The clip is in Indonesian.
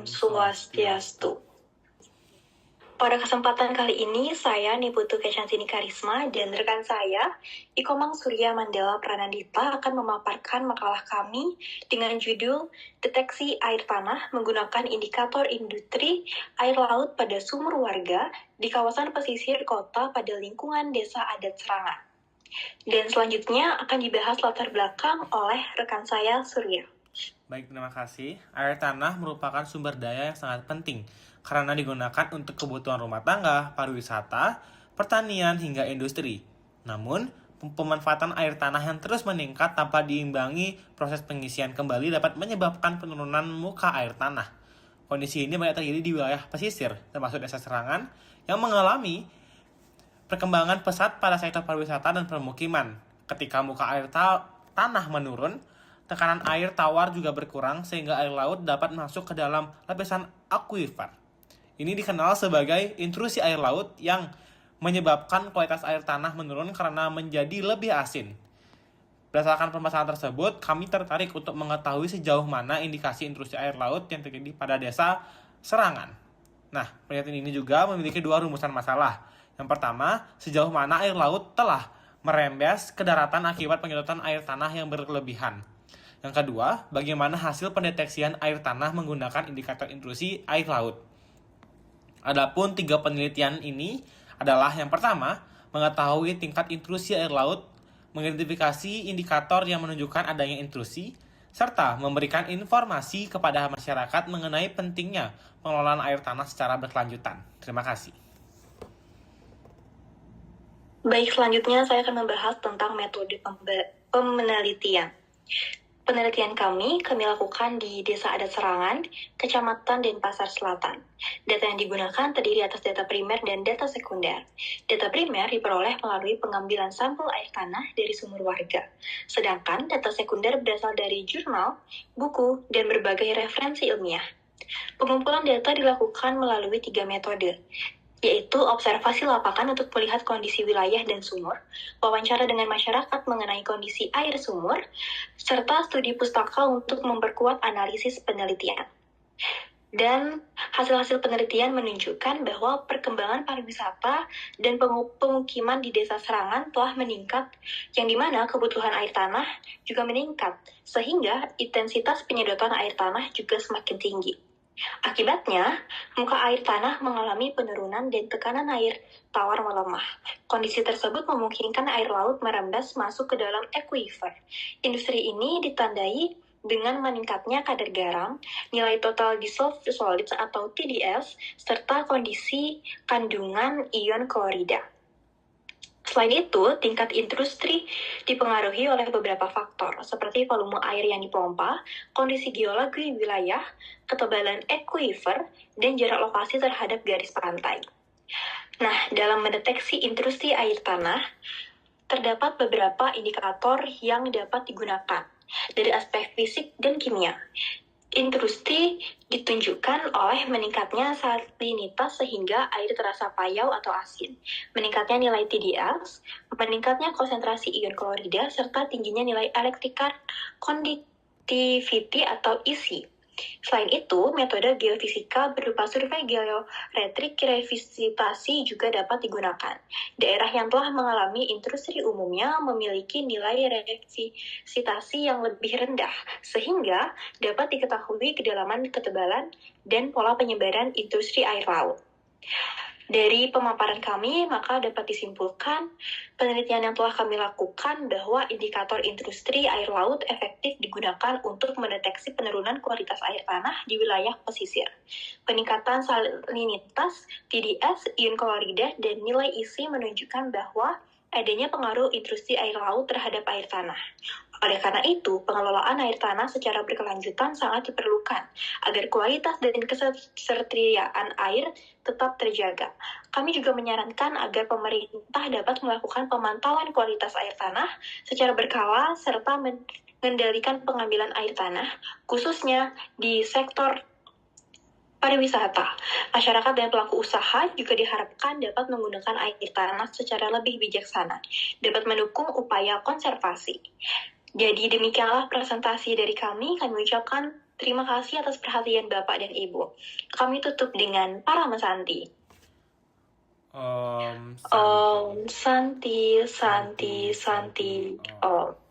Swastiastu. Pada kesempatan kali ini, saya Niputu Keshansini Karisma dan rekan saya, Ikomang Surya Mandela Pranandita akan memaparkan makalah kami dengan judul Deteksi Air Tanah Menggunakan Indikator Industri Air Laut pada Sumur Warga di Kawasan Pesisir Kota pada Lingkungan Desa Adat Serangan. Dan selanjutnya akan dibahas latar belakang oleh rekan saya, Surya. Baik, terima kasih. Air tanah merupakan sumber daya yang sangat penting karena digunakan untuk kebutuhan rumah tangga, pariwisata, pertanian, hingga industri. Namun, pemanfaatan air tanah yang terus meningkat tanpa diimbangi proses pengisian kembali dapat menyebabkan penurunan muka air tanah. Kondisi ini banyak terjadi di wilayah pesisir, termasuk desa Serangan, yang mengalami perkembangan pesat pada sektor pariwisata dan permukiman. Ketika muka air tanah menurun, tekanan air tawar juga berkurang sehingga air laut dapat masuk ke dalam lapisan akuifer. Ini dikenal sebagai intrusi air laut yang menyebabkan kualitas air tanah menurun karena menjadi lebih asin. Berdasarkan permasalahan tersebut, kami tertarik untuk mengetahui sejauh mana indikasi intrusi air laut yang terjadi pada desa Serangan. Nah, penelitian ini juga memiliki dua rumusan masalah. Yang pertama, sejauh mana air laut telah merembes ke daratan akibat penyedotan air tanah yang berlebihan. Yang kedua, bagaimana hasil pendeteksian air tanah menggunakan indikator intrusi air laut. Adapun tiga penelitian ini adalah yang pertama, mengetahui tingkat intrusi air laut, mengidentifikasi indikator yang menunjukkan adanya intrusi, serta memberikan informasi kepada masyarakat mengenai pentingnya pengelolaan air tanah secara berkelanjutan. Terima kasih. Baik, selanjutnya saya akan membahas tentang metode penelitian. Penelitian kami lakukan di Desa Adat Serangan, Kecamatan Denpasar Selatan. Data yang digunakan terdiri atas data primer dan data sekunder. Data primer diperoleh melalui pengambilan sampel air tanah dari sumur warga. Sedangkan data sekunder berasal dari jurnal, buku, dan berbagai referensi ilmiah. Pengumpulan data dilakukan melalui 3 metode, yaitu observasi lapangan untuk melihat kondisi wilayah dan sumur, wawancara dengan masyarakat mengenai kondisi air sumur, serta studi pustaka untuk memperkuat analisis penelitian. Dan hasil-hasil penelitian menunjukkan bahwa perkembangan pariwisata dan pemukiman di Desa Serangan telah meningkat, yang dimana kebutuhan air tanah juga meningkat, sehingga intensitas penyedotan air tanah juga semakin tinggi. Akibatnya, muka air tanah mengalami penurunan dan tekanan air tawar melemah. Kondisi tersebut memungkinkan air laut merembes masuk ke dalam akuifer. Industri ini ditandai dengan meningkatnya kadar garam, nilai total dissolved solids atau TDS, serta kondisi kandungan ion klorida. Selain itu, tingkat industri dipengaruhi oleh beberapa faktor, seperti volume air yang dipompa, kondisi geologi wilayah, ketebalan akuifer, dan jarak lokasi terhadap garis pantai. Nah, dalam mendeteksi intrusi air tanah, terdapat beberapa indikator yang dapat digunakan dari aspek fisik dan kimia. Intrusi ditunjukkan oleh meningkatnya salinitas sehingga air terasa payau atau asin, meningkatnya nilai TDS, meningkatnya konsentrasi ion klorida, serta tingginya nilai electrical conductivity atau EC. Selain itu, metode geofisika berupa survei georetrik revisitasi juga dapat digunakan. Daerah yang telah mengalami intrusi umumnya memiliki nilai revisitasi yang lebih rendah, sehingga dapat diketahui kedalaman, ketebalan, dan pola penyebaran intrusi air laut. Dari pemaparan kami, maka dapat disimpulkan penelitian yang telah kami lakukan bahwa indikator industri air laut efektif digunakan untuk mendeteksi penurunan kualitas air tanah di wilayah pesisir. Peningkatan salinitas, TDS, ion klorida, dan nilai EC menunjukkan bahwa adanya pengaruh intrusi air laut terhadap air tanah. Oleh karena itu, pengelolaan air tanah secara berkelanjutan sangat diperlukan agar kualitas dan ketersediaan air tetap terjaga. Kami juga menyarankan agar pemerintah dapat melakukan pemantauan kualitas air tanah secara berkala serta mengendalikan pengambilan air tanah, khususnya di sektor pariwisata. Masyarakat dan pelaku usaha juga diharapkan dapat menggunakan air tanah secara lebih bijaksana, dapat mendukung upaya konservasi. Jadi demikianlah presentasi dari kami ucapkan Terima kasih atas perhatian Bapak dan Ibu. Kami tutup dengan para Santi. Om Om Santi, Santi, Santi, Om.